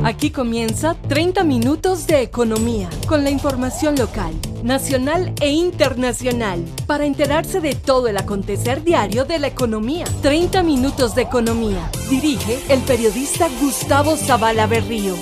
Aquí comienza 30 minutos de economía, con la información local, nacional e internacional, para enterarse de todo el acontecer diario de la economía. 30 minutos de economía. Dirige el periodista Gustavo Zavala Berrío.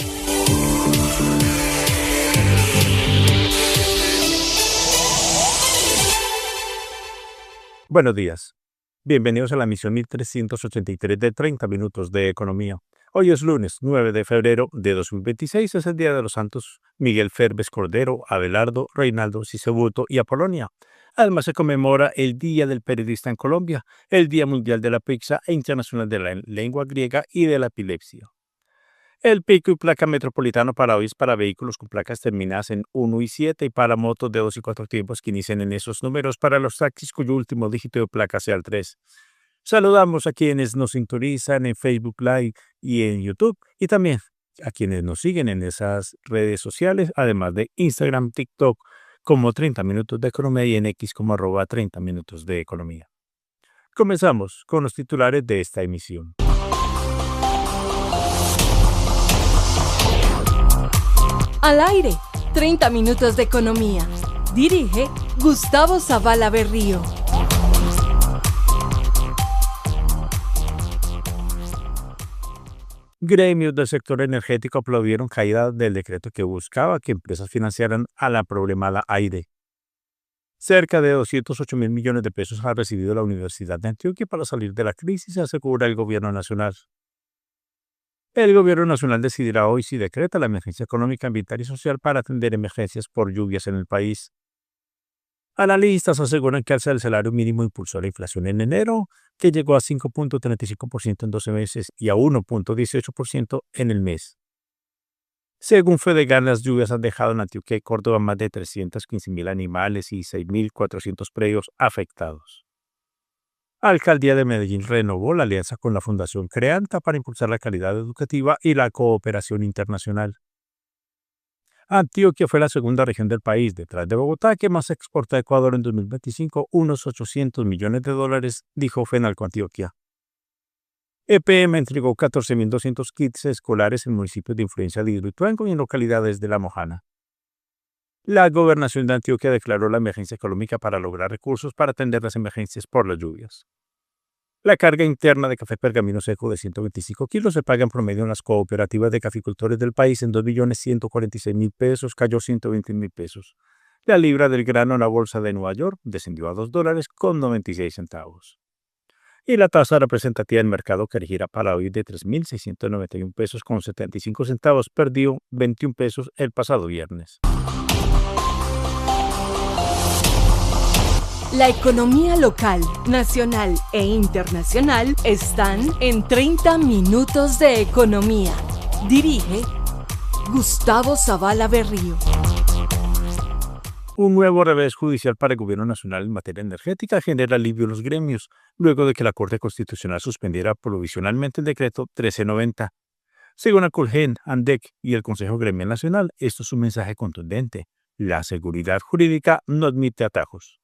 Buenos días. Bienvenidos a la emisión 1383 de 30 minutos de economía. Hoy es lunes 9 de febrero de 2026, es el Día de los Santos Miguel Ferbes Cordero, Abelardo, Reinaldo, Sisebuto y Apolonia. Además se conmemora el Día del Periodista en Colombia, el Día Mundial de la Pizza e Internacional de la Lengua Griega y de la Epilepsia. El pico y placa metropolitano para hoy es para vehículos con placas terminadas en 1 y 7 y para motos de 2 y 4 tiempos que inician en esos números para los taxis cuyo último dígito de placa sea el 3. Saludamos a quienes nos sintonizan en Facebook Live y en YouTube y también a quienes nos siguen en esas redes sociales, además de Instagram, TikTok como 30 minutos de economía y en X como @30 minutos de economía. Comenzamos con los titulares de esta emisión. Al aire, 30 minutos de economía. Dirige Gustavo Zavala Berrío. Gremios del sector energético aplaudieron caída del decreto que buscaba que empresas financiaran a la problemada AIRE. Cerca de 208.000 millones de pesos ha recibido la Universidad de Antioquia para salir de la crisis, asegura el gobierno nacional. El gobierno nacional decidirá hoy si decreta la emergencia económica, ambiental y social para atender emergencias por lluvias en el país. Analistas aseguran que alza el salario mínimo impulsó la inflación en enero, que llegó a 5.35% en 12 meses y a 1.18% en el mes. Según Fedegan, las lluvias han dejado en Antioquia y Córdoba más de 315.000 animales y 6.400 predios afectados. Alcaldía de Medellín renovó la alianza con la Fundación Creanta para impulsar la calidad educativa y la cooperación internacional. Antioquia fue la segunda región del país, detrás de Bogotá, que más exportó a Ecuador en 2025, unos $800 millones, dijo Fenalco Antioquia. EPM entregó 14.200 kits escolares en municipios de influencia de Hidroituango y en localidades de La Mojana. La gobernación de Antioquia declaró la emergencia económica para lograr recursos para atender las emergencias por las lluvias. La carga interna de café pergamino seco de 125 kilos se paga en promedio en las cooperativas de caficultores del país en $2.146.000 pesos, cayó $120.000. La libra del grano en la bolsa de Nueva York descendió a $2.96. Y la tasa representativa del mercado que gira para hoy de 3.691 pesos con 75 centavos, perdió 21 pesos el pasado viernes. La economía local, nacional e internacional están en 30 minutos de economía. Dirige Gustavo Zavala Berrío. Un nuevo revés judicial para el gobierno nacional en materia energética genera alivio en los gremios, luego de que la Corte Constitucional suspendiera provisionalmente el decreto 1390. Según Acolgen, ANDEC y el Consejo Gremial Nacional, esto es un mensaje contundente. La seguridad jurídica no admite atajos.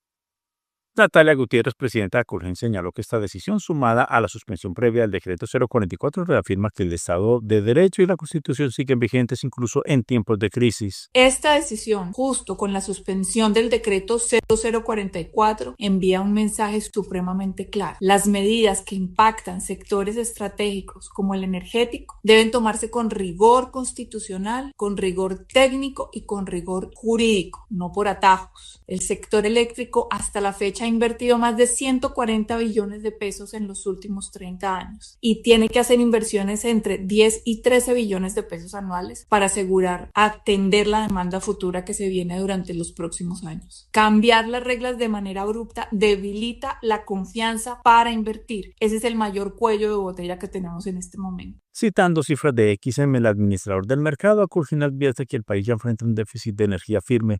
Natalia Gutiérrez, presidenta de Acolgen, señaló que esta decisión, sumada a la suspensión previa del decreto 044, reafirma que el Estado de Derecho y la Constitución siguen vigentes incluso en tiempos de crisis. Esta decisión, justo con la suspensión del decreto 0044, envía un mensaje supremamente claro. Las medidas que impactan sectores estratégicos como el energético deben tomarse con rigor constitucional, con rigor técnico y con rigor jurídico, no por atajos. El sector eléctrico hasta la fecha ha invertido más de 140 billones de pesos en los últimos 30 años y tiene que hacer inversiones entre 10 y 13 billones de pesos anuales para asegurar atender la demanda futura que se viene durante los próximos años. Cambiar las reglas de manera abrupta debilita la confianza para invertir. Ese es el mayor cuello de botella que tenemos en este momento. Citando cifras de XM, el administrador del mercado, Acolgen advierte que el país ya enfrenta un déficit de energía firme.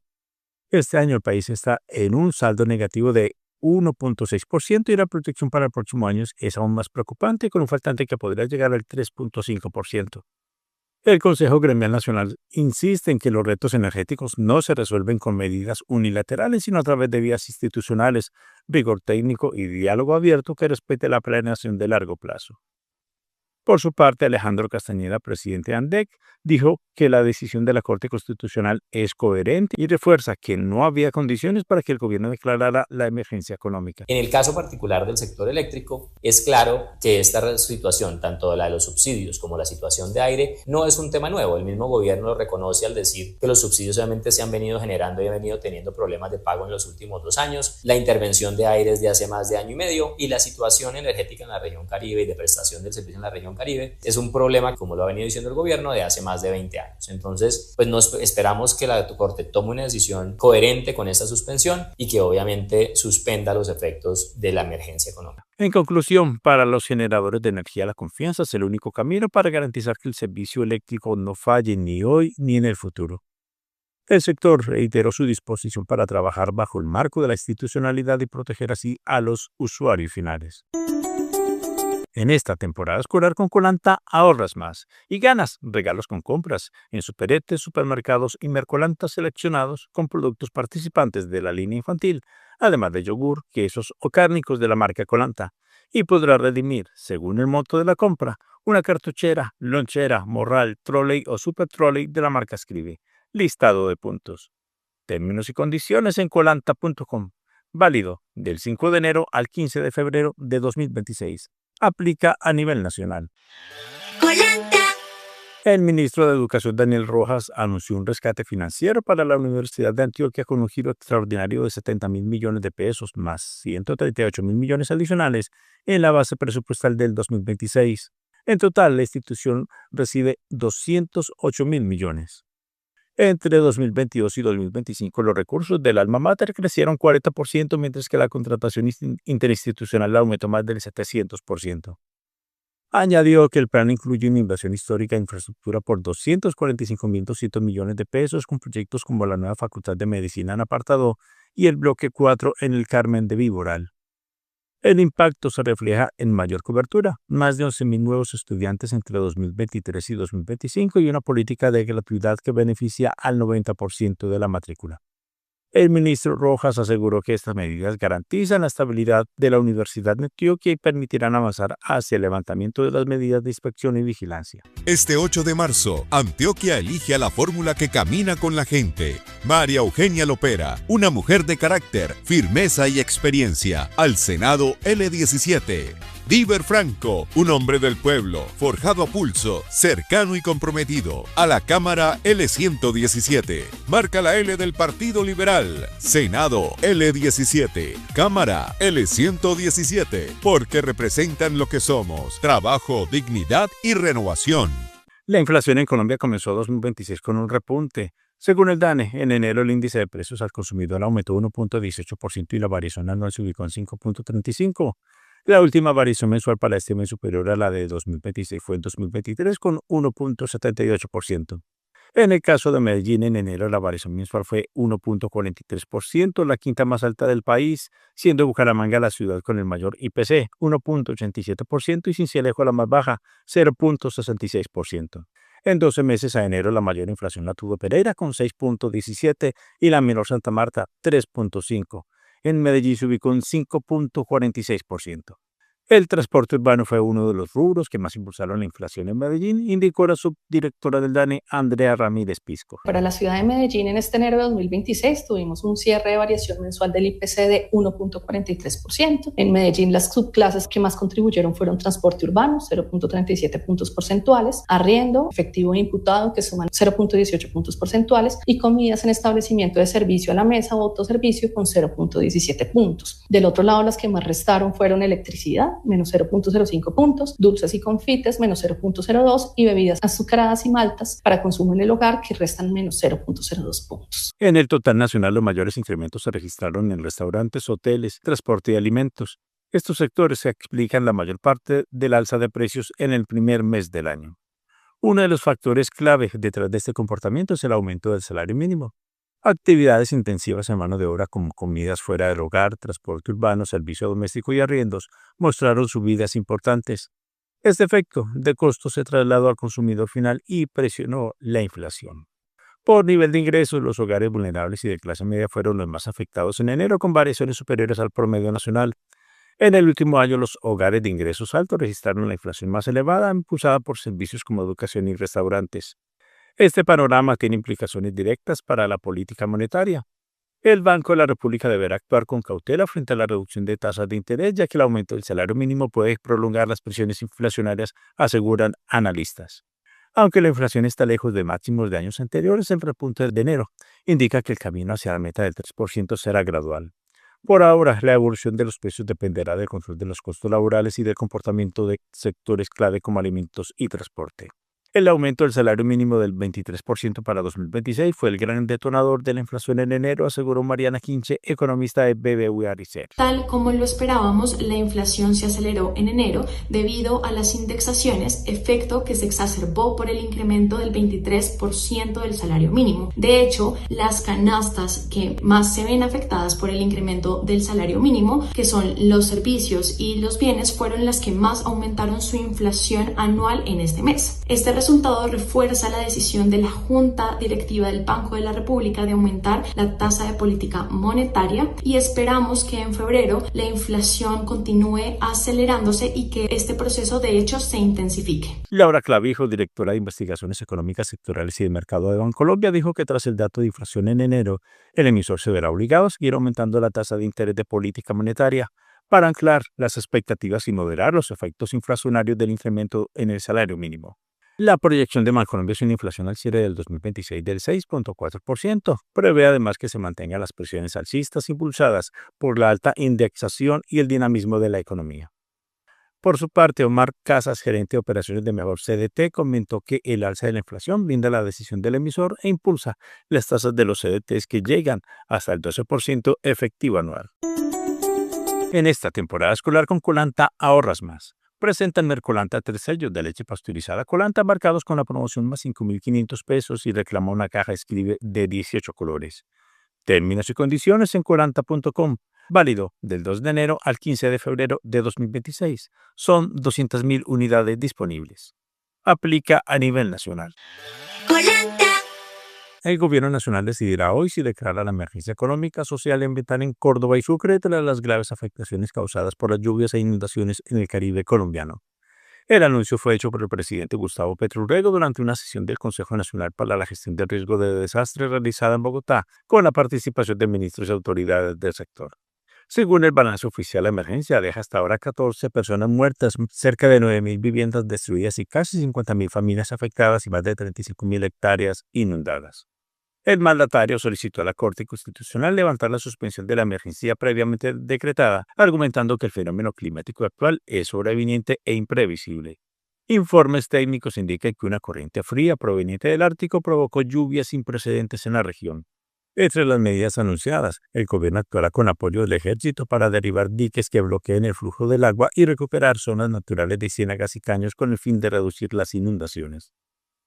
Este año el país está en un saldo negativo de 1.6% y la proyección para el próximo año es aún más preocupante, con un faltante que podría llegar al 3.5%. El Consejo Gremial Nacional insiste en que los retos energéticos no se resuelven con medidas unilaterales, sino a través de vías institucionales, rigor técnico y diálogo abierto que respete la planeación de largo plazo. Por su parte, Alejandro Castañeda, presidente de ANDEC, dijo que la decisión de la Corte Constitucional es coherente y refuerza que no había condiciones para que el gobierno declarara la emergencia económica. En el caso particular del sector eléctrico, es claro que esta situación, tanto la de los subsidios como la situación de aire, no es un tema nuevo. El mismo gobierno lo reconoce al decir que los subsidios obviamente se han venido generando y han venido teniendo problemas de pago en los últimos 2 años, la intervención de aire es de hace más de año y medio y la situación energética en la región Caribe y de prestación del servicio en la región Caribe es un problema, como lo ha venido diciendo el gobierno, de hace más de 20 años. Entonces, pues nos esperamos que la Corte tome una decisión coherente con esta suspensión y que obviamente suspenda los efectos de la emergencia económica. En conclusión, para los generadores de energía, la confianza es el único camino para garantizar que el servicio eléctrico no falle ni hoy ni en el futuro. El sector reiteró su disposición para trabajar bajo el marco de la institucionalidad y proteger así a los usuarios finales. En esta temporada escolar con Colanta ahorras más y ganas regalos con compras en superetes, supermercados y mercolantas seleccionados con productos participantes de la línea infantil, además de yogur, quesos o cárnicos de la marca Colanta. Y podrá redimir, según el monto de la compra, una cartuchera, lonchera, morral, trolley o super trolley de la marca Scrivi. Listado de puntos. Términos y condiciones en colanta.com. Válido del 5 de enero al 15 de febrero de 2026. Aplica a nivel nacional. Colanta. El ministro de Educación Daniel Rojas anunció un rescate financiero para la Universidad de Antioquia con un giro extraordinario de 70.000 millones de pesos más 138.000 millones adicionales en la base presupuestal del 2026. En total, la institución recibe 208.000 millones. Entre 2022 y 2025, los recursos del alma mater crecieron 40%, mientras que la contratación interinstitucional aumentó más del 700%. Añadió que el plan incluye una inversión histórica en infraestructura por 245.200 millones de pesos, con proyectos como la nueva Facultad de Medicina en Apartado y el Bloque 4 en el Carmen de Viboral. El impacto se refleja en mayor cobertura, más de 11.000 nuevos estudiantes entre 2023 y 2025 y una política de gratuidad que beneficia al 90% de la matrícula. El ministro Rojas aseguró que estas medidas garantizan la estabilidad de la Universidad de Antioquia y permitirán avanzar hacia el levantamiento de las medidas de inspección y vigilancia. Este 8 de marzo, Antioquia elige a la fórmula que camina con la gente. María Eugenia Lopera, una mujer de carácter, firmeza y experiencia. Al Senado L17. Diver Franco, un hombre del pueblo, forjado a pulso, cercano y comprometido. A la Cámara L117. Marca la L del Partido Liberal. Senado L17. Cámara L117. Porque representan lo que somos. Trabajo, dignidad y renovación. La inflación en Colombia comenzó 2026 con un repunte. Según el DANE, en enero el índice de precios al consumidor aumentó 1.18% y la variación anual se ubicó en 5.35%. La última variación mensual para este mes superior a la de 2026 fue en 2023 con 1.78%. En el caso de Medellín, en enero la variación mensual fue 1.43%, la quinta más alta del país, siendo Bucaramanga la ciudad con el mayor IPC, 1.87%, y Sincelejo la más baja, 0.66%. En 12 meses a enero la mayor inflación la tuvo Pereira con 6.17% y la menor Santa Marta 3.5%. En Medellín se ubicó en 5.46%. El transporte urbano fue uno de los rubros que más impulsaron la inflación en Medellín, indicó la subdirectora del DANE, Andrea Ramírez Pisco. Para la ciudad de Medellín, en este enero de 2026, tuvimos un cierre de variación mensual del IPC de 1.43%. En Medellín, las subclases que más contribuyeron fueron transporte urbano, 0.37 puntos porcentuales, arriendo, efectivo e imputado, que suman 0.18 puntos porcentuales, y comidas en establecimiento de servicio a la mesa o autoservicio con 0.17 puntos. Del otro lado, las que más restaron fueron electricidad, menos 0.05 puntos, dulces y confites, menos 0.02, y bebidas azucaradas y maltas para consumo en el hogar, que restan menos 0.02 puntos. En el total nacional, los mayores incrementos se registraron en restaurantes, hoteles, transporte y alimentos. Estos sectores se explican la mayor parte del alza de precios en el primer mes del año. Uno de los factores clave detrás de este comportamiento es el aumento del salario mínimo. Actividades intensivas en mano de obra como comidas fuera del hogar, transporte urbano, servicio doméstico y arriendos mostraron subidas importantes. Este efecto de costo se trasladó al consumidor final y presionó la inflación. Por nivel de ingresos, los hogares vulnerables y de clase media fueron los más afectados en enero, con variaciones superiores al promedio nacional. En el último año, los hogares de ingresos altos registraron la inflación más elevada, impulsada por servicios como educación y restaurantes. Este panorama tiene implicaciones directas para la política monetaria. El Banco de la República deberá actuar con cautela frente a la reducción de tasas de interés, ya que el aumento del salario mínimo puede prolongar las presiones inflacionarias, aseguran analistas. Aunque la inflación está lejos de máximos de años anteriores, el repunte de enero indica que el camino hacia la meta del 3% será gradual. Por ahora, la evolución de los precios dependerá del control de los costos laborales y del comportamiento de sectores clave como alimentos y transporte. El aumento del salario mínimo del 23% para 2026 fue el gran detonador de la inflación en enero, aseguró Mariana Quinche, economista de BBVA Research. Tal como lo esperábamos, la inflación se aceleró en enero debido a las indexaciones, efecto que se exacerbó por el incremento del 23% del salario mínimo. De hecho, las canastas que más se ven afectadas por el incremento del salario mínimo, que son los servicios y los bienes, fueron las que más aumentaron su inflación anual en este mes. Este resultado refuerza la decisión de la Junta Directiva del Banco de la República de aumentar la tasa de política monetaria y esperamos que en febrero la inflación continúe acelerándose y que este proceso de hecho se intensifique. Laura Clavijo, directora de Investigaciones Económicas Sectoriales y de Mercado de Bancolombia, dijo que tras el dato de inflación en enero, el emisor se verá obligado a seguir aumentando la tasa de interés de política monetaria para anclar las expectativas y moderar los efectos inflacionarios del incremento en el salario mínimo. La proyección de Bancolombia es una inflación al cierre del 2026 del 6.4%. Prevé además que se mantengan las presiones alcistas impulsadas por la alta indexación y el dinamismo de la economía. Por su parte, Omar Casas, gerente de operaciones de Mejor CDT, comentó que el alza de la inflación brinda la decisión del emisor e impulsa las tasas de los CDTs que llegan hasta el 12% efectivo anual. En esta temporada escolar con Colanta ahorras más. Presentan Mercolanta 3 sellos de leche pasteurizada Colanta marcados con la promoción más 5.500 pesos y reclama una caja escribe de 18 colores. Términos y condiciones en colanta.com. Válido del 2 de enero al 15 de febrero de 2026. Son 200.000 unidades disponibles. Aplica a nivel nacional. Colanta. El Gobierno Nacional decidirá hoy si declara la emergencia económica, social y ambiental en Córdoba y Sucre tras las graves afectaciones causadas por las lluvias e inundaciones en el Caribe colombiano. El anuncio fue hecho por el presidente Gustavo Petro Urrego durante una sesión del Consejo Nacional para la Gestión del Riesgo de Desastre realizada en Bogotá, con la participación de ministros y autoridades del sector. Según el balance oficial, la emergencia deja hasta ahora 14 personas muertas, cerca de 9.000 viviendas destruidas y casi 50.000 familias afectadas y más de 35.000 hectáreas inundadas. El mandatario solicitó a la Corte Constitucional levantar la suspensión de la emergencia previamente decretada, argumentando que el fenómeno climático actual es sobreviniente e imprevisible. Informes técnicos indican que una corriente fría proveniente del Ártico provocó lluvias sin precedentes en la región. Entre las medidas anunciadas, el gobierno actuará con apoyo del ejército para derribar diques que bloqueen el flujo del agua y recuperar zonas naturales de ciénagas y caños con el fin de reducir las inundaciones.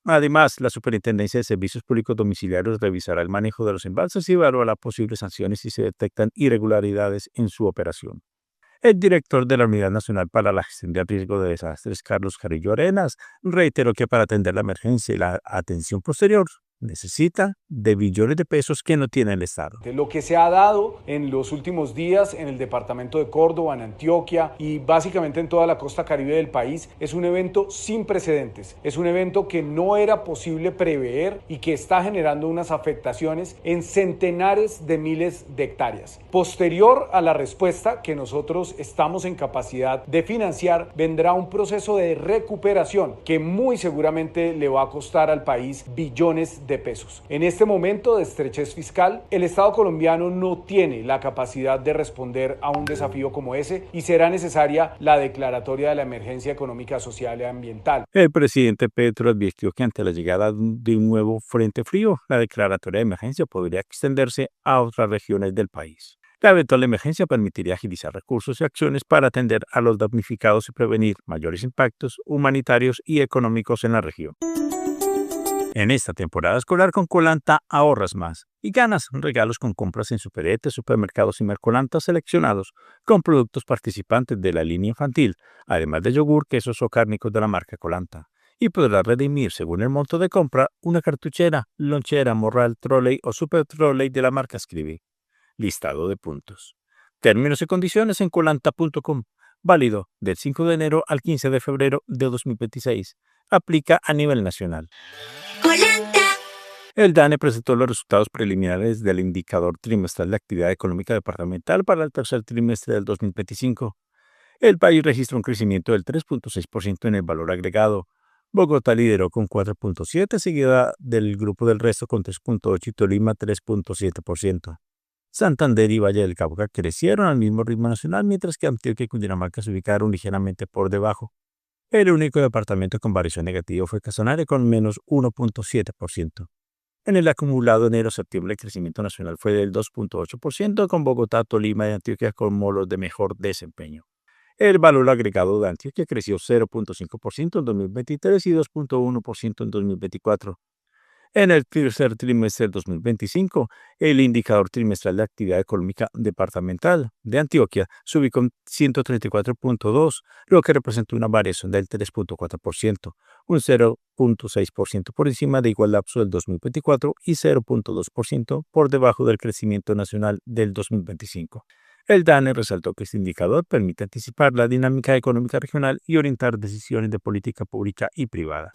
Además, la Superintendencia de Servicios Públicos Domiciliarios revisará el manejo de los embalses y evaluará posibles sanciones si se detectan irregularidades en su operación. El director de la Unidad Nacional para la Gestión de Riesgo de Desastres, Carlos Carrillo Arenas, reiteró que para atender la emergencia y la atención posterior, necesita de billones de pesos que no tiene el Estado. Lo que se ha dado en los últimos días en el departamento de Córdoba, en Antioquia y básicamente en toda la costa caribe del país es un evento sin precedentes. Es un evento que no era posible prever y que está generando unas afectaciones en centenares de miles de hectáreas. Posterior a la respuesta que nosotros estamos en capacidad de financiar, vendrá un proceso de recuperación que muy seguramente le va a costar al país billones de pesos. En este momento de estrechez fiscal, el Estado colombiano no tiene la capacidad de responder a un desafío como ese y será necesaria la declaratoria de la emergencia económica, social y ambiental. El presidente Petro advirtió que ante la llegada de un nuevo frente frío, la declaratoria de emergencia podría extenderse a otras regiones del país. La eventual emergencia permitiría agilizar recursos y acciones para atender a los damnificados y prevenir mayores impactos humanitarios y económicos en la región. En esta temporada escolar con Colanta ahorras más y ganas regalos con compras en Superete, supermercados y Mercolanta seleccionados con productos participantes de la línea infantil, además de yogur, quesos o cárnicos de la marca Colanta. Y podrás redimir, según el monto de compra, una cartuchera, lonchera, morral, trolley o super trolley de la marca Scribby. Listado de puntos. Términos y condiciones en colanta.com. Válido del 5 de enero al 15 de febrero de 2026. Aplica a nivel nacional. El DANE presentó los resultados preliminares del indicador trimestral de actividad económica departamental para el tercer trimestre del 2025. El país registró un crecimiento del 3.6% en el valor agregado. Bogotá lideró con 4.7%, seguida del grupo del resto con 3.8% y Tolima 3.7%. Santander y Valle del Cauca crecieron al mismo ritmo nacional, mientras que Antioquia y Cundinamarca se ubicaron ligeramente por debajo. El único departamento con variación negativa fue Casanare con menos 1.7%. En el acumulado enero-septiembre el crecimiento nacional fue del 2.8%, con Bogotá, Tolima y Antioquia como los de mejor desempeño. El valor agregado de Antioquia creció 0.5% en 2023 y 2.1% en 2024. En el tercer trimestre del 2025, el indicador trimestral de actividad económica departamental de Antioquia se ubicó en 134.2, lo que representa una variación del 3.4%, un 0.6% por encima de igual lapso del 2024 y 0.2% por debajo del crecimiento nacional del 2025. El DANE resaltó que este indicador permite anticipar la dinámica económica regional y orientar decisiones de política pública y privada.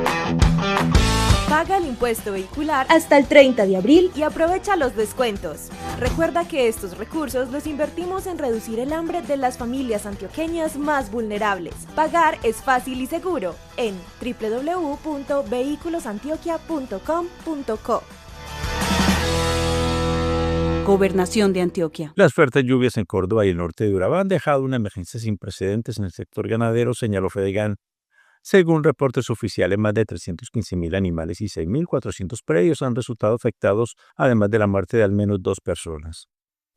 Paga el impuesto vehicular hasta el 30 de abril y aprovecha los descuentos. Recuerda que estos recursos los invertimos en reducir el hambre de las familias antioqueñas más vulnerables. Pagar es fácil y seguro en www.vehiculosantioquia.com.co. Gobernación de Antioquia. Las fuertes lluvias en Córdoba y el norte de Urabá han dejado una emergencia sin precedentes en el sector ganadero, señaló Fedegan. Según reportes oficiales, más de 315.000 animales y 6.400 predios han resultado afectados, además de la muerte de al menos 2 personas.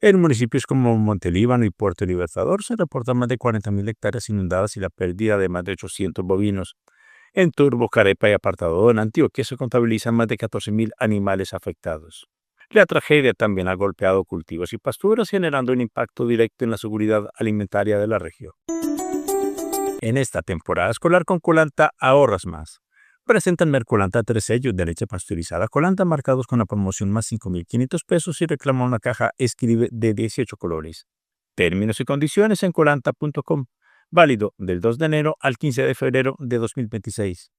En municipios como Montelíbano y Puerto Libertador se reportan más de 40.000 hectáreas inundadas y la pérdida de más de 800 bovinos. En Turbo, Carepa y Apartadó, en Antioquia, se contabilizan más de 14.000 animales afectados. La tragedia también ha golpeado cultivos y pasturas, generando un impacto directo en la seguridad alimentaria de la región. En esta temporada escolar con Colanta ahorras más. Presentan Mercolanta 3 sellos de leche pasteurizada Colanta marcados con la promoción más 5.500 pesos y reclama una caja Escribe de 18 colores. Términos y condiciones en colanta.com. Válido del 2 de enero al 15 de febrero de 2026.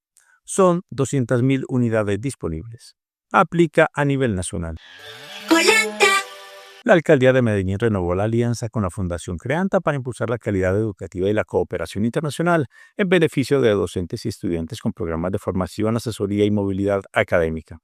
Son 200.000 unidades disponibles. Aplica a nivel nacional. La Alcaldía de Medellín renovó la alianza con la Fundación Creanta para impulsar la calidad educativa y la cooperación internacional en beneficio de docentes y estudiantes con programas de formación, asesoría y movilidad académica.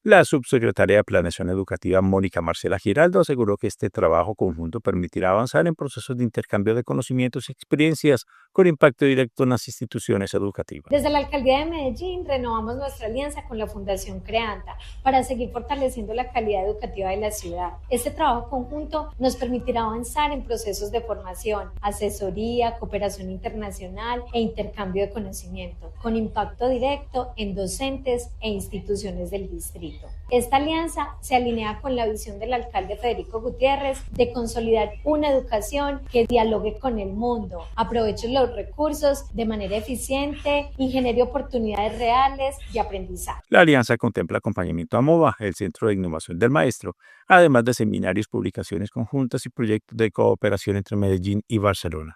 La subsecretaria de Planeación Educativa, Mónica Marcela Giraldo, aseguró que este trabajo conjunto permitirá avanzar en procesos de intercambio de conocimientos y experiencias con impacto directo en las instituciones educativas. Desde la Alcaldía de Medellín renovamos nuestra alianza con la Fundación Creanta para seguir fortaleciendo la calidad educativa de la ciudad. Este trabajo conjunto nos permitirá avanzar en procesos de formación, asesoría, cooperación internacional e intercambio de conocimiento, con impacto directo en docentes e instituciones del distrito. Esta alianza se alinea con la visión del alcalde Federico Gutiérrez de consolidar una educación que dialogue con el mundo, aproveche los recursos de manera eficiente y genere oportunidades reales de aprendizaje. La alianza contempla acompañamiento a MOVA, el Centro de Innovación del Maestro, además de seminarios, publicaciones conjuntas y proyectos de cooperación entre Medellín y Barcelona.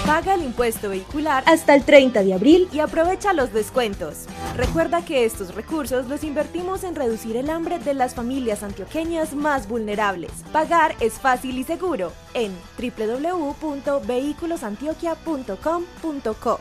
Paga el impuesto vehicular hasta el 30 de abril y aprovecha los descuentos. Recuerda que estos recursos los invertimos en reducir el hambre de las familias antioqueñas más vulnerables. Pagar es fácil y seguro en www.vehiculosantioquia.com.co.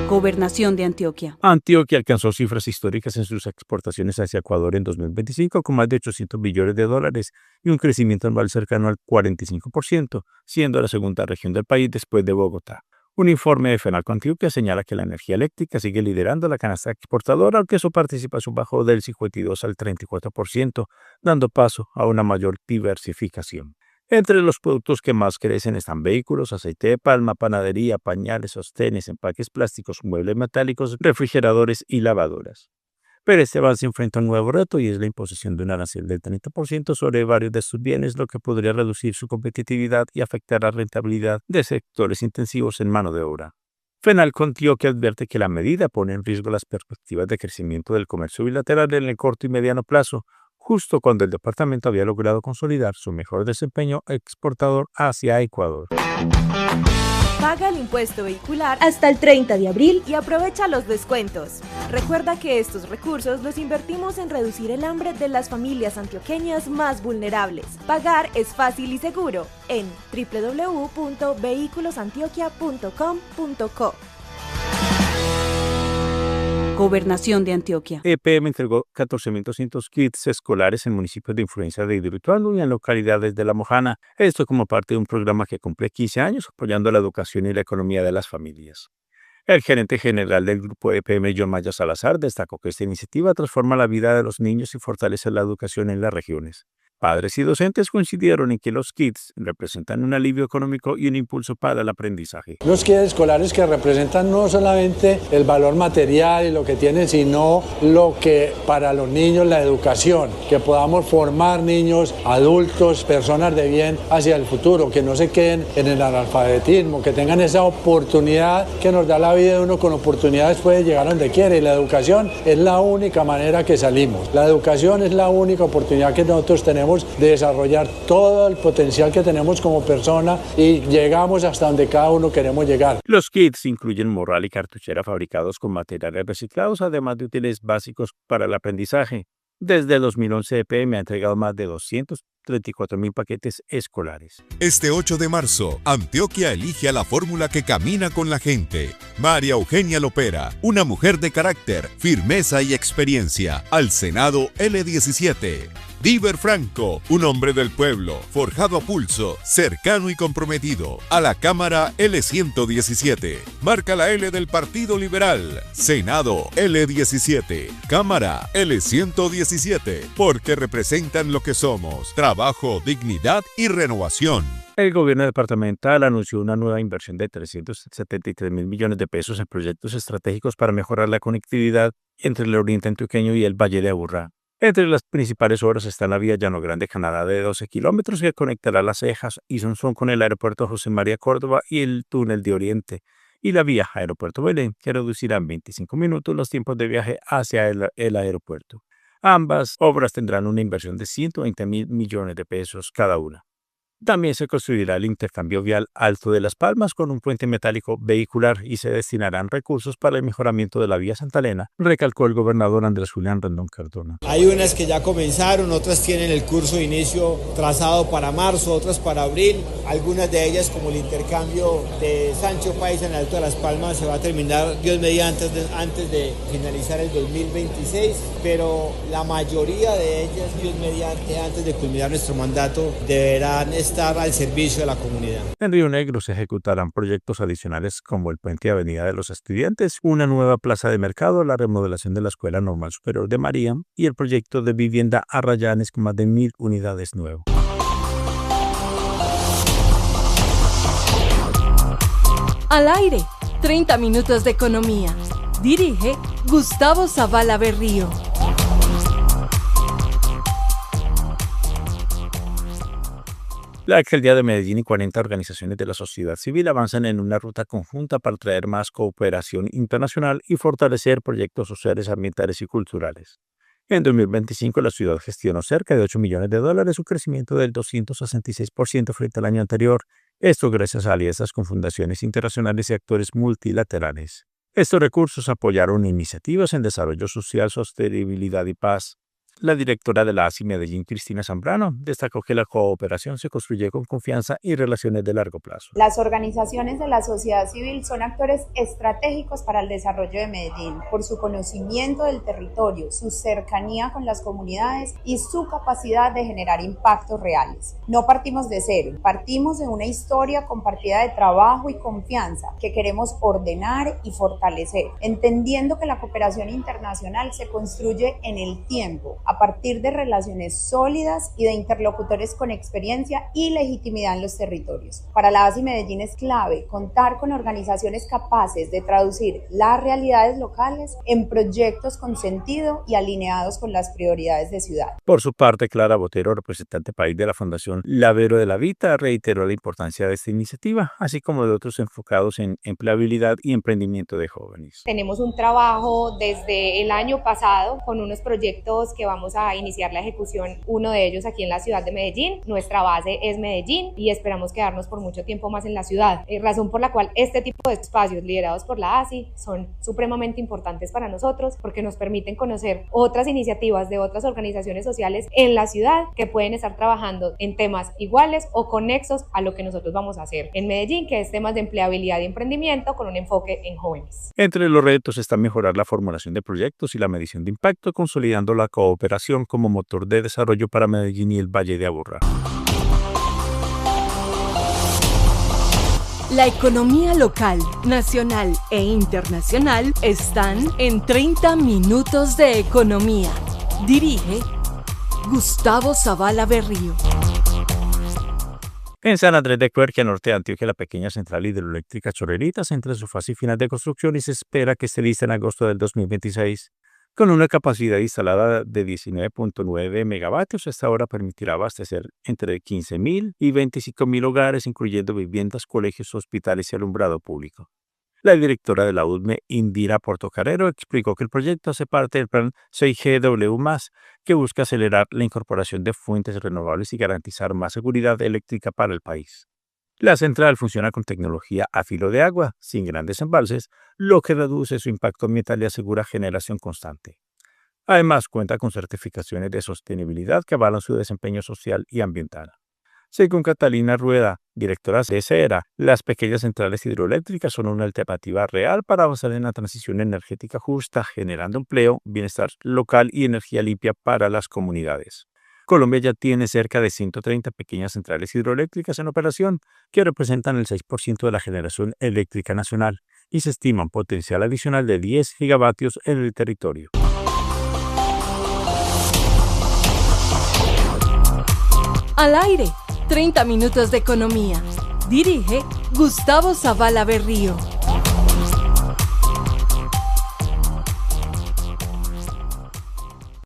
Gobernación de Antioquia. Antioquia alcanzó cifras históricas en sus exportaciones hacia Ecuador en 2025 con más de 800 billones de dólares y un crecimiento anual cercano al 45%, siendo la segunda región del país después de Bogotá. Un informe de FENALCO Antioquia señala que la energía eléctrica sigue liderando la canasta exportadora, aunque su participación bajó del 52 al 34%, dando paso a una mayor diversificación. Entre los productos que más crecen están vehículos, aceite de palma, panadería, pañales, sostenes, empaques plásticos, muebles metálicos, refrigeradores y lavadoras. Pero este avance enfrenta un nuevo reto y es la imposición de un arancel del 30% sobre varios de estos bienes, lo que podría reducir su competitividad y afectar la rentabilidad de sectores intensivos en mano de obra. FENALCO Antioquia advierte que la medida pone en riesgo las perspectivas de crecimiento del comercio bilateral en el corto y mediano plazo, justo cuando el departamento había logrado consolidar su mejor desempeño exportador hacia Ecuador. Paga el impuesto vehicular hasta el 30 de abril y aprovecha los descuentos. Recuerda que estos recursos los invertimos en reducir el hambre de las familias antioqueñas más vulnerables. Pagar es fácil y seguro en www.vehiculosantioquia.com.co. Gobernación de Antioquia. EPM entregó 14.200 kits escolares en municipios de influencia de Hidroituango y en localidades de La Mojana. Esto como parte de un programa que cumple 15 años apoyando la educación y la economía de las familias. El gerente general del grupo EPM, John Maya Salazar, destacó que esta iniciativa transforma la vida de los niños y fortalece la educación en las regiones. Padres y docentes coincidieron en que los kits representan un alivio económico y un impulso para el aprendizaje. Los kits escolares que representan no solamente el valor material y lo que tienen, sino lo que para los niños la educación, que podamos formar niños, adultos, personas de bien hacia el futuro, que no se queden en el analfabetismo, que tengan esa oportunidad que nos da la vida de uno, con oportunidades puede llegar donde quiere, y la educación es la única manera que salimos. La educación es la única oportunidad que nosotros tenemos de desarrollar todo el potencial que tenemos como persona y llegamos hasta donde cada uno queremos llegar. Los kits incluyen morral y cartuchera fabricados con materiales reciclados, además de útiles básicos para el aprendizaje. Desde 2011, EPM ha entregado más de 234.000 paquetes escolares. Este 8 de marzo, Antioquia elige a la fórmula que camina con la gente. María Eugenia Lopera, una mujer de carácter, firmeza y experiencia. Al Senado L17. Diver Franco, un hombre del pueblo, forjado a pulso, cercano y comprometido. A la Cámara L117. Marca la L del Partido Liberal. Senado L17. Cámara L117. Porque representan lo que somos. Trabajo, dignidad y renovación. El gobierno departamental anunció una nueva inversión de 373.000 millones de pesos en proyectos estratégicos para mejorar la conectividad entre el oriente antioqueño y el Valle de Aburrá. Entre las principales obras está la vía Llano Grande Canadá de 12 kilómetros que conectará Las Cejas y Sonsón con el aeropuerto José María Córdoba y el túnel de Oriente, y la vía Aeropuerto Belén, que reducirá en 25 minutos los tiempos de viaje hacia el aeropuerto. Ambas obras tendrán una inversión de 120.000 millones de pesos cada una. También se construirá el intercambio vial Alto de Las Palmas con un puente metálico vehicular y se destinarán recursos para el mejoramiento de la vía Santa Elena, recalcó el gobernador Andrés Julián Rendón Cardona. Hay unas que ya comenzaron, otras tienen el curso de inicio trazado para marzo, otras para abril. Algunas de ellas, como el intercambio de Sancho Paisa en Alto de Las Palmas, se va a terminar, Dios mediante, antes de finalizar el 2026, pero la mayoría de ellas, Dios mediante, antes de culminar nuestro mandato, deberán estar al servicio de la comunidad. En Río Negro se ejecutarán proyectos adicionales como el puente Avenida de los Estudiantes, una nueva plaza de mercado, la remodelación de la Escuela Normal Superior de María y el proyecto de vivienda Arrayanes con más de 1.000 unidades nuevas. Al aire, 30 minutos de economía. Dirige Gustavo Zavala Berrío. La alcaldía de Medellín y 40 organizaciones de la sociedad civil avanzan en una ruta conjunta para traer más cooperación internacional y fortalecer proyectos sociales, ambientales y culturales. En 2025, la ciudad gestionó cerca de $8 millones, un crecimiento del 266% frente al año anterior. Esto gracias a alianzas con fundaciones internacionales y actores multilaterales. Estos recursos apoyaron iniciativas en desarrollo social, sostenibilidad y paz. La directora de la ASI Medellín, Cristina Zambrano, destacó que la cooperación se construye con confianza y relaciones de largo plazo. Las organizaciones de la sociedad civil son actores estratégicos para el desarrollo de Medellín por su conocimiento del territorio, su cercanía con las comunidades y su capacidad de generar impactos reales. No partimos de cero, partimos de una historia compartida de trabajo y confianza que queremos ordenar y fortalecer, entendiendo que la cooperación internacional se construye en el tiempo, a partir de relaciones sólidas y de interlocutores con experiencia y legitimidad en los territorios. Para la ASI Medellín es clave contar con organizaciones capaces de traducir las realidades locales en proyectos con sentido y alineados con las prioridades de ciudad. Por su parte, Clara Botero, representante país de la Fundación Lavero de la Vita, reiteró la importancia de esta iniciativa, así como de otros enfocados en empleabilidad y emprendimiento de jóvenes. Tenemos un trabajo desde el año pasado con unos proyectos que vamos vamos a iniciar la ejecución, uno de ellos aquí en la ciudad de Medellín. Nuestra base es Medellín y esperamos quedarnos por mucho tiempo más en la ciudad, razón por la cual este tipo de espacios liderados por la ASI son supremamente importantes para nosotros porque nos permiten conocer otras iniciativas de otras organizaciones sociales en la ciudad que pueden estar trabajando en temas iguales o conexos a lo que nosotros vamos a hacer en Medellín, que es temas de empleabilidad y emprendimiento con un enfoque en jóvenes. Entre los retos está mejorar la formulación de proyectos y la medición de impacto, consolidando la cooperación como motor de desarrollo para Medellín y el Valle de Aburrá. La economía local, nacional e internacional están en 30 minutos de economía. Dirige Gustavo Zavala Berrío. En San Andrés de Cuerquia, norte de Antioquia, la pequeña central hidroeléctrica Chorreritas entra en su fase final de construcción y se espera que esté lista en agosto del 2026. Con una capacidad instalada de 19.9 megavatios, esta hora permitirá abastecer entre 15.000 y 25.000 hogares, incluyendo viviendas, colegios, hospitales y alumbrado público. La directora de la UDME, Indira Portocarrero, explicó que el proyecto hace parte del plan 6GW+, que busca acelerar la incorporación de fuentes renovables y garantizar más seguridad eléctrica para el país. La central funciona con tecnología a filo de agua, sin grandes embalses, lo que reduce su impacto ambiental y asegura generación constante. Además, cuenta con certificaciones de sostenibilidad que avalan su desempeño social y ambiental. Según Catalina Rueda, directora de CERA, las pequeñas centrales hidroeléctricas son una alternativa real para avanzar en la transición energética justa, generando empleo, bienestar local y energía limpia para las comunidades. Colombia ya tiene cerca de 130 pequeñas centrales hidroeléctricas en operación, que representan el 6% de la generación eléctrica nacional, y se estima un potencial adicional de 10 gigavatios en el territorio. Al aire, 30 minutos de economía. Dirige Gustavo Zavala Berrío.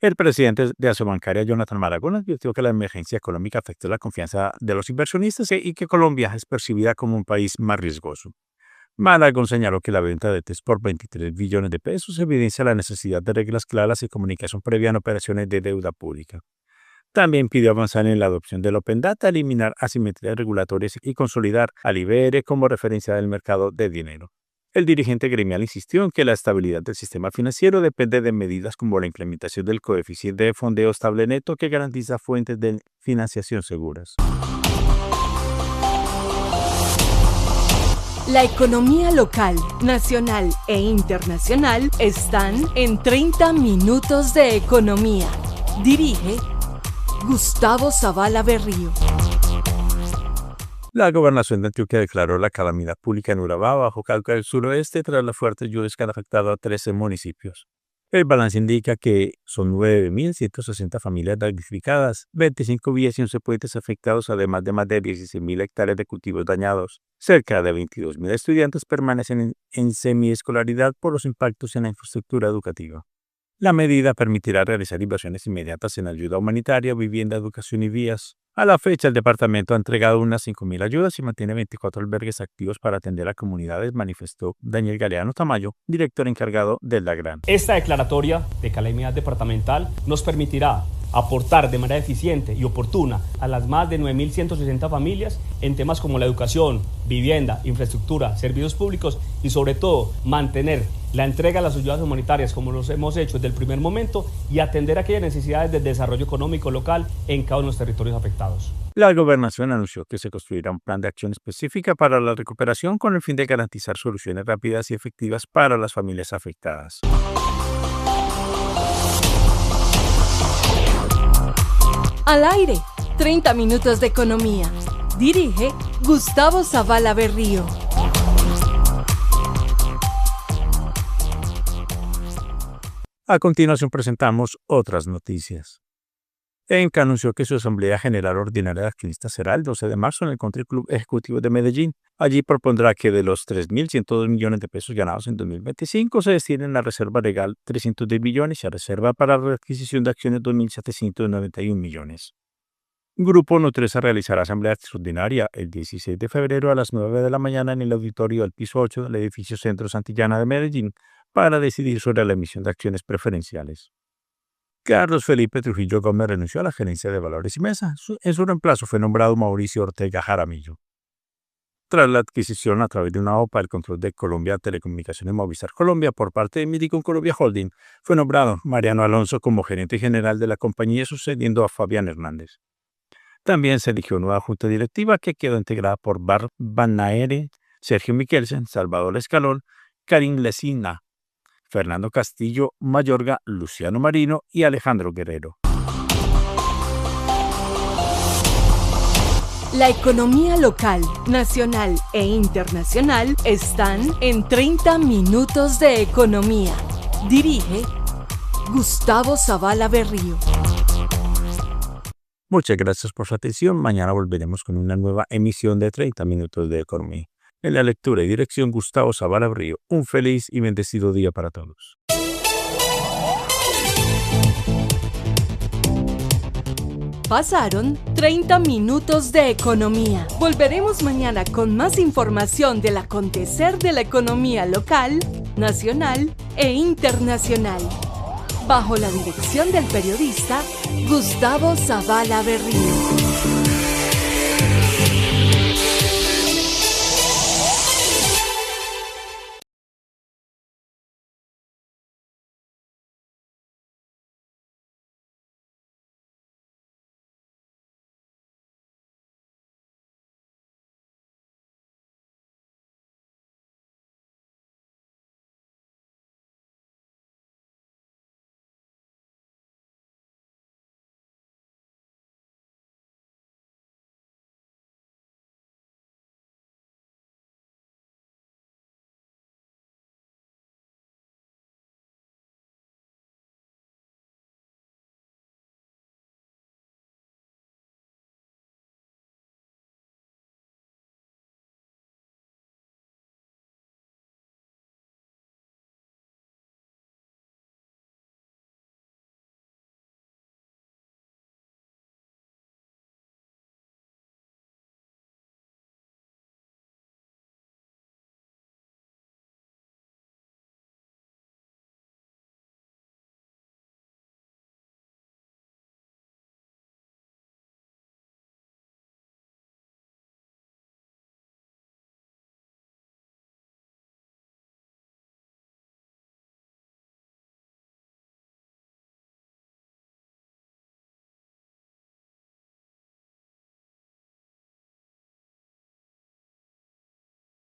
El presidente de Asociabancaria, Jonathan Maragón, advirtió que la emergencia económica afectó la confianza de los inversionistas y que Colombia es percibida como un país más riesgoso. Maragón señaló que la venta de TES por 23 billones de pesos evidencia la necesidad de reglas claras y comunicación previa en operaciones de deuda pública. También pidió avanzar en la adopción del Open Data, eliminar asimetrías regulatorias y consolidar al IBR como referencia del mercado de dinero. El dirigente gremial insistió en que la estabilidad del sistema financiero depende de medidas como la implementación del coeficiente de fondeo estable neto que garantiza fuentes de financiación seguras. La economía local, nacional e internacional están en 30 minutos de economía. Dirige Gustavo Zavala Berrío. La gobernación de Antioquia declaró la calamidad pública en Urabá, bajo Cauca del suroeste, tras las fuertes lluvias que han afectado a 13 municipios. El balance indica que son 9.160 familias damnificadas, 25 vías y 11 puentes afectados, además de más de 16.000 hectáreas de cultivos dañados. Cerca de 22.000 estudiantes permanecen en semiescolaridad por los impactos en la infraestructura educativa. La medida permitirá realizar inversiones inmediatas en ayuda humanitaria, vivienda, educación y vías. A la fecha, el departamento ha entregado unas 5.000 ayudas y mantiene 24 albergues activos para atender a comunidades, manifestó Daniel Galeano Tamayo, director encargado del DAGRAN. Esta declaratoria de calamidad departamental nos permitirá aportar de manera eficiente y oportuna a las más de 9.160 familias en temas como la educación, vivienda, infraestructura, servicios públicos y sobre todo mantener la entrega de las ayudas humanitarias como los hemos hecho desde el primer momento y atender aquellas necesidades de desarrollo económico local en cada uno de los territorios afectados. La gobernación anunció que se construirá un plan de acción específica para la recuperación con el fin de garantizar soluciones rápidas y efectivas para las familias afectadas. Al aire, 30 minutos de economía. Dirige Gustavo Zavala Berrío. A continuación presentamos otras noticias. ENCA anunció que su Asamblea General Ordinaria de Accionistas será el 12 de marzo en el Country Club Ejecutivo de Medellín. Allí propondrá que de los 3.102 millones de pesos ganados en 2025 se destinen a reserva legal 310 millones y a reserva para la adquisición de acciones 2.791 millones. Grupo Nutresa realizará asamblea extraordinaria el 16 de febrero a las 9 de la mañana en el auditorio del piso 8 del edificio Centro Santillana de Medellín para decidir sobre la emisión de acciones preferenciales. Carlos Felipe Trujillo Gómez renunció a la gerencia de Valores y Mesa. En su reemplazo fue nombrado Mauricio Ortega Jaramillo. Tras la adquisición a través de una OPA del control de Colombia Telecomunicaciones Movistar Colombia por parte de Midicom Colombia Holding, fue nombrado Mariano Alonso como gerente general de la compañía, sucediendo a Fabián Hernández. También se eligió nueva junta directiva que quedó integrada por Bart Bannaere, Sergio Miquelsen, Salvador Escalón, Karim Lesina, Fernando Castillo Mayorga, Luciano Marino y Alejandro Guerrero. La economía local, nacional e internacional están en 30 minutos de economía. Dirige Gustavo Zavala Berrío. Muchas gracias por su atención. Mañana volveremos con una nueva emisión de 30 minutos de economía. En la lectura y dirección, Gustavo Zavala Berrío. Un feliz y bendecido día para todos. Pasaron 30 minutos de economía. Volveremos mañana con más información del acontecer de la economía local, nacional e internacional. Bajo la dirección del periodista Gustavo Zavala Berrío.